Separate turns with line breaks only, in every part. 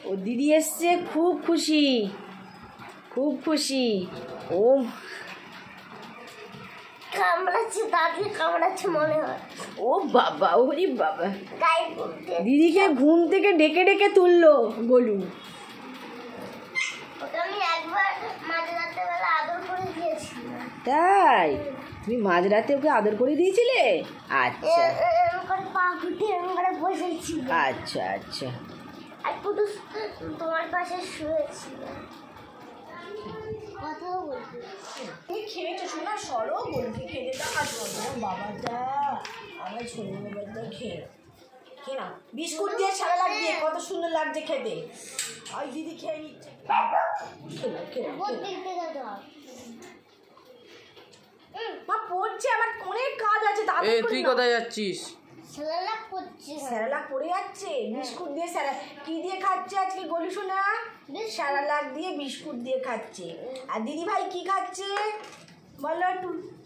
ও দিদি এসছে, খুব খুশি, খুব খুশি। ও
কামড়াচ্ছে, দাঁতে কামড়াচ্ছে মনে হয়।
ও বাবা, ওরে বাবা, দিদিকে ঘুম থেকে ডেকে ডেকে তুললো গোলু।
ওকে আমি একবার মাঝরাতে বেলা আদর করে দিয়েছিলাম।
তাই তুমি মাঝরাতে ওকে আদর করে দিয়েছিলে? আচ্ছা
পা ঘুরিয়ে করে বসেছিল।
আচ্ছা আচ্ছা।
আর পুতুস তোমার পাশে শুয়েছিল, কথাও বলতে।
তুমি খেয়েছো শোনা, সরো গোলুকে খেতে দাও। আর বাবাটা আমার ছোট বাবাটা খেয়ে না, বিস্কুট দিয়ে সারা দিয়ে কত সুন্দর লাগছে খেতে। আর দিদি খেয়ে নিচ্ছে। মা পড়ছে, আমার অনেক কাজ আছে।
তুই কোথায় যাচ্ছিস?
স্যালাড করছে,
স্যালাড পড়ে যাচ্ছে। বিস্কুট দিয়ে কি দিয়ে খাচ্ছে আজকে গোলু সোনা? স্যালাড দিয়ে বিস্কুট দিয়ে খাচ্ছে। আর দিদি ভাই কি খাচ্ছে বলো?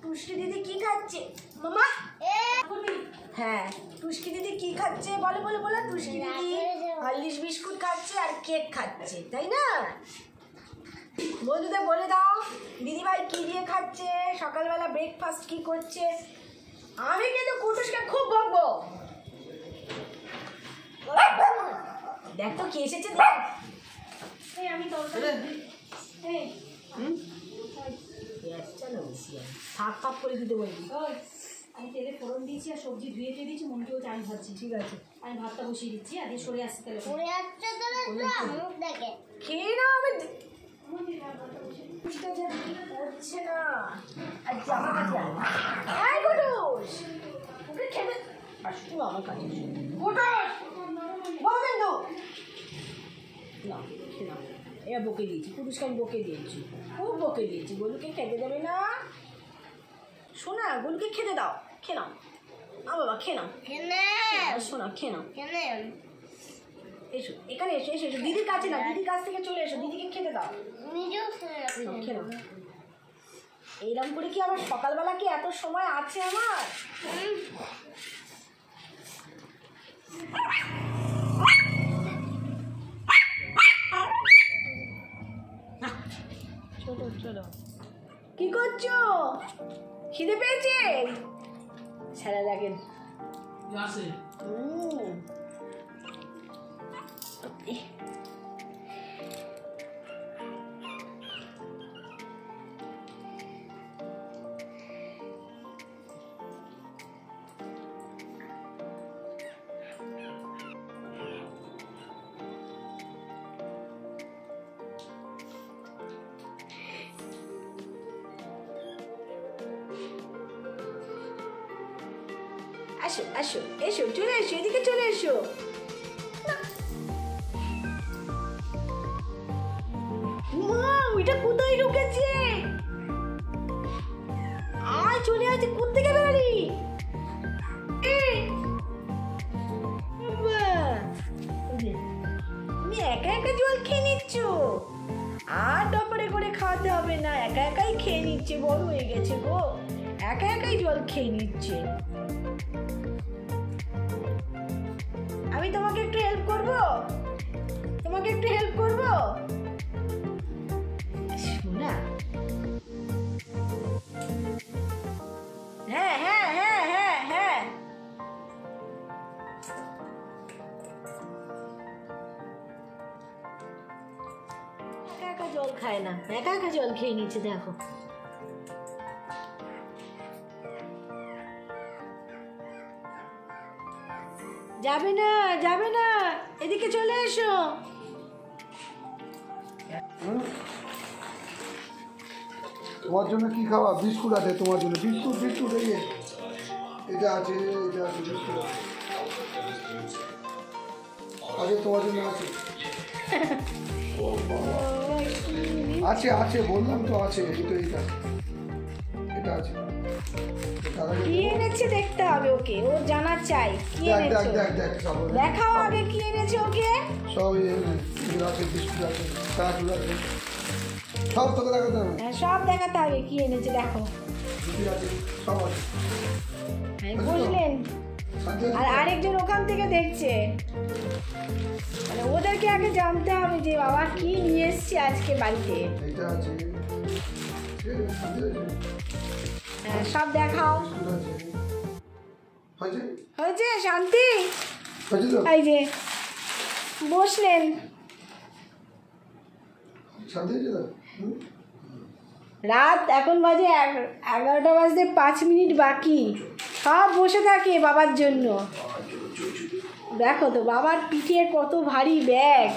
টুস্কি দিদি কি খাচ্ছে মামা? হ্যাঁ, টুস্কি দিদি কি খাচ্ছে বলো বলো বলো। টুস্কি দিদি হরলিক্স বিস্কুট খাচ্ছে আর কেক খাচ্ছে, তাই না? বন্ধুদের বলে দাও দিদি ভাই কি দিয়ে খাচ্ছে, সকালবেলা ব্রেকফাস্ট কি করছে। আমি কিন্তু কুটুসকে খুব বকবো। দেখ তো কি এসেছে, দেখ। আমি থাক থাক করে দিতে বলবি।
আমি তেলে ফোড়ন দিয়েছি আর সবজি ধুয়ে দিয়ে দিয়েছি, মনকেও চাল ভাজছি। ঠিক আছে, আমি ভাতটা বসিয়ে দিচ্ছি। আগে সরে আসতে তেলে
পড়ে যাচ্ছে তাহলে মুখ দেখে
খেয়ে না। আমি পড়ছে না আর জামা কাছে আয় কুটুস, ওকে খেতে আসতো আমার কাছে। কুটুস বন্ধু না খেয়ে না, এবার বকে দিয়েছি কুটুসকে, আমি বকে দিয়েছি, খুব বকে দিয়েছি। গোলুকে খেতে দেবে না শোনা, গোলুকে খেতে দাও। খেয়ে নাও বাবা, খেয়ে নাও শোনা, খেয়ে নাও। এসো এখানে, এসো এসো এসো, দিদির কাছে না, দিদির কাছ থেকে চলে এসো, দিদিকে খেতে দাও। খেয়ে নাও। এইরকম করে কি আমার সকালবেলা কি এত সময় আছে আমার? চলো চলো, কি করছো? খিদে পেয়েছে? সারা লাগেন। আসো আসো, এসো চলে এসো, এদিকে চলে এসো। মা ওইটা কোথায় ঢুকেছে? আয় চলে আসছে, কোথেকে বেরালি? তুমি একা একা জল খেয়ে নিচ্ছ, আর ডপরে করে খাওয়াতে হবে না, একা একাই খেয়ে নিচ্ছে। বড় হয়ে গেছে গো, একা একাই জল খেয়ে নিচ্ছে। আমি তোমাকে একটু হেল্প করবো, তোমাকে একটু হেল্প করবো শোনা। হ্যাঁ হ্যাঁ হ্যাঁ হ্যাঁ হ্যাঁ, একা একা জল খায় না, একা একা জল খেয়ে নিচ্ছে। দেখো যাবে না, যাবে না, এদিকে চলে এসো।
তোমার জন্য কি খাওয়া? বিস্কুট আছে তোমার জন্য, বিস্কুট বিস্কুট এই এটা আছে, এটা আছে বিস্কুট আছে তোমার জন্য, আছে। ও বাবা, আছে আছে বললাম তো, আছে। এটা এটা এটা আছে।
কি এনেছে দেখতে হবে ওকে, ও জানা চাই কি এনেছে। দেখাও আগে কি এনেছে ওকে।
সব আছে, বিস্কুট আছে, চানাচুর আছে, সব তোকে দেখাতে হবে।
হ্যাঁ সব দেখাতে হবে কি এনেছে, দেখো।
সব আছে।
বুঝলেন?
শান্তি
আর আরেকজন ওখান থেকে দেখছে। মানে ওদেরকে আগে জানতে হবে যে বাবা কি নিয়ে এসছে আজকে বাড়িতে।
এইটা আছে, ঠিক আছে, শান্তি আছে।
হ্যাঁ, সব দেখাও।
হয়েছে
হয়েছে শান্তি?
হয়েছে তো?
এই যে বসলেন।
শান্তি হয়েছে তো?
রাত এখন বাজে 11টা বাজতে 5 মিনিট বাকি। সব বসে থাকে বাবার জন্য। দেখো তো বাবার পিঠে কত ভারী ব্যাগ,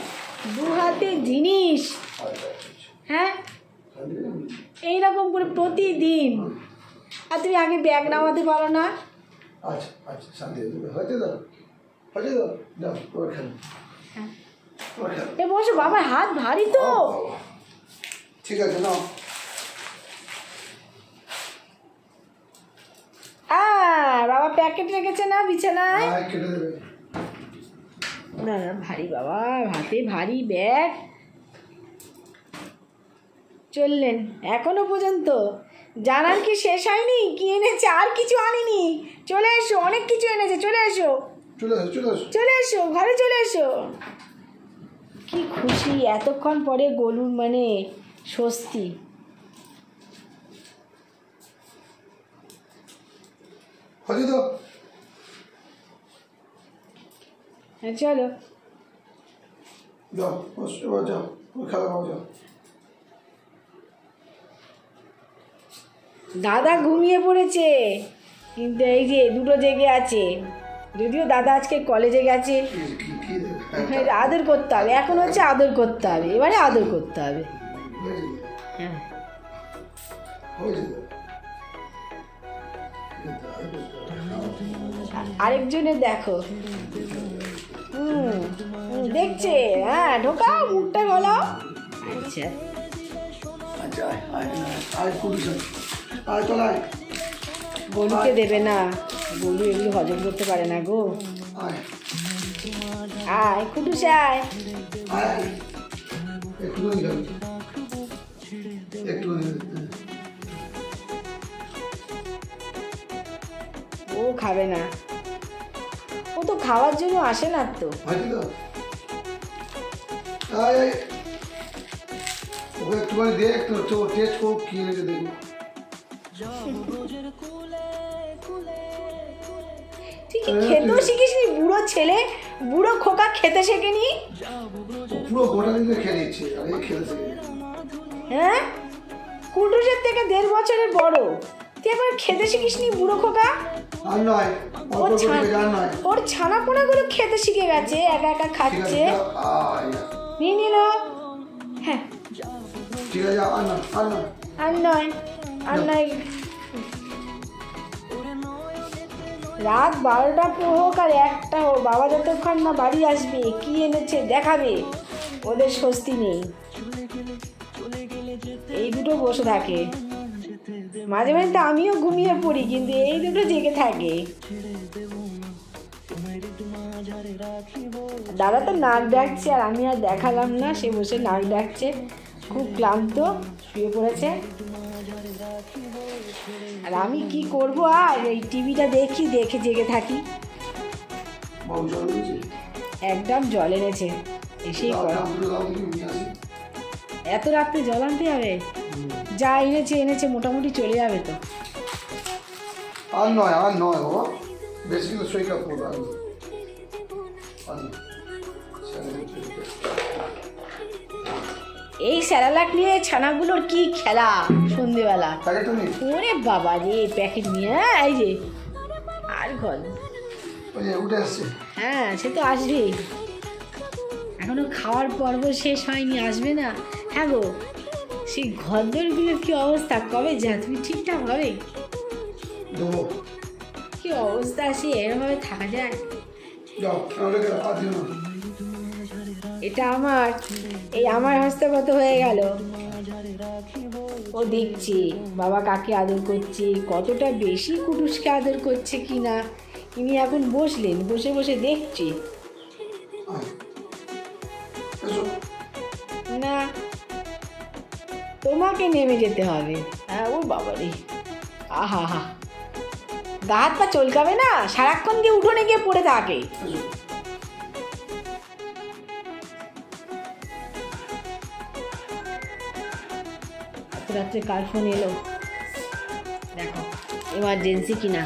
2 হাতে জিনিস। হ্যাঁ, এইরকম করে প্রতিদিন। আর তুমি আগে ব্যাগ নামাতে পারো না?
আচ্ছা আচ্ছা, শান্তি হয়েছে তো? হয়েছে তো? যাও ওর খেলো। ওর খেলো।
এ বসো, বাবার হাত ভারী তো।
ঠিক আছে, নাও।
বাবা প্যাকেট রেখেছে না বিছানায়?
হ্যাঁ, কেটে দেবে।
না না, ভারী বাবা, হাতে ভারী ব্যাগ। চললেন এখনো পর্যন্ত? জানার কি শেষ হয়নি কি এনেছে? আর কিছু আনেনি? চলে এসো, অনেক কিছু এনেছে। চলে এসো,
চলে আসো, চলে আসো।
চলে এসো, ঘরে চলে এসো। কি খুশি এতক্ষণ পরে গলুর, মানে স্বস্তি।
হয়েছে তো?
হ্যাঁ, চলো।
যাও, বস, এবার যাও, ওর খেলা পাও, যাও।
দাদা ঘুমিয়ে পড়েছে, কিন্তু এই যে দুটো জেগে আছে। যদিও দাদা আজকে কলেজে গেছে।
কি
হ্যাঁ, আদর করতে হবে। এখন হচ্ছে আদর করতে হবে, এবারে আদর করতে হবে। হ্যাঁ,
হয়েছে তো?
আরেকজনের দেখো। দেখছে। হ্যাঁ, ঢোকাও, মুখটা গলাও। আচ্ছা,
আচ্ছা, আয় আয় আয়, কুটুস আয়, চল আয়।
গলুকে দেবে না, গলু এগুলো হজম করতে পারে না গো।
আয়
আয় কুটুস, আয়।
আয়, একটুখানি খাবি, একটুখানি।
ও খাবে না, ও তো খাওয়ার জন্য আসে না তো।
হয়েছে তো? আয় আয়, ওকে একটুখানি দে, একটু টেস্ট করুক কি এনেছে দেখি।
তুই কি খেতেও শিখিসনি? বুড়ো ছেলে, বুড়ো খোকা খেতে শেখেনি?
ও পুরো গোটা দিনে খেয়ে নিচ্ছে, আর এই খেতে শিখে।
হ্যাঁ, কুটুসের থেকে 1.5 বছরের বড়। তুই একবার খেতে শিখিসনি বুড়ো খোকা?
আর নয়,
ওর
অল্প করে খেয়ে, আর নয়।
ওর ছানাপোনাগুলো খেতে শিখে গেছে, একা একা
ঠিক
খাচ্ছে।
আছে, আয়,
নিয়ে নিল। হ্যাঁ,
ঠিক আছে, আর নয়, আর নয়।
আর নয়, আর নয়। রাত 12টা হোক আর 1টা হোক, বাবা যতক্ষণ না বাড়ি আসবে কি এনেছে দেখাবে, ওদের স্বস্তি নেই। এই দুটো বসে থাকে। মাঝে মাঝে তো আমিও ঘুমিয়ে পড়ি, কিন্তু এই দুটো জেগে থাকে। দাদা তো নাক ডাকছে, আর আমি আর দেখালাম না। সে বসে নাক ডাকছে, খুব ক্লান্ত, শুয়ে পড়েছে। আর আমি কি করব, আর এই টিভিটা দেখি, দেখে জেগে থাকি।
বাবু জল দিয়েছে?
একদম জল এনেছে, এসেই করা। এত রাত্রে জল আনতে যাবে? যা এনেছে মোটামুটি চলে যাবে তো।
আর নয়, আর নয় বাবা, বেশি কিন্তু সই কাপ করবো। আর নয়।
এই স্যালালাক নিয়ে ছানাগুলোর কি খেলা সন্ধেবেলা।
প্যাকেটটা নেই?
ওরে বাবা রে, প্যাকেট নিয়ে এই যে। আর ঘর,
ওই যে উঠে আসছে।
হ্যাঁ, সে তো আসবেই। এখনো খাওয়ার পর্ব শেষ হয়নি, আসবে না? হ্যাঁ গো, সেই ঘরদোরগুলোর কি অবস্থা, কবে যা তুমি ঠিকঠাক হবে?
দেবো।
কি অবস্থা, সে এরমভাবে থাকা যায়?
যাও, ওটাকে আর দিও না।
এটা আমার, এই আমার হস্তগত হয়ে গেল। ও দেখছি বাবা কাকে আদর করছে, কতটা বেশি কুটুসকে আদর করছে কিনা। ইনি এখন বসলেন, বসে বসে দেখছি।
আয়, এসো।
না, তোমাকে নেমে যেতে হবে। হ্যাঁ, ও বাবা রে, আহা হা, গা হাত পা চলকাবে না, সারাক্ষণ গিয়ে উঠোনে গিয়ে পড়ে থাকে। রাত্রে কার ফোন এলো দেখো, এমার্জেন্সি কিনা।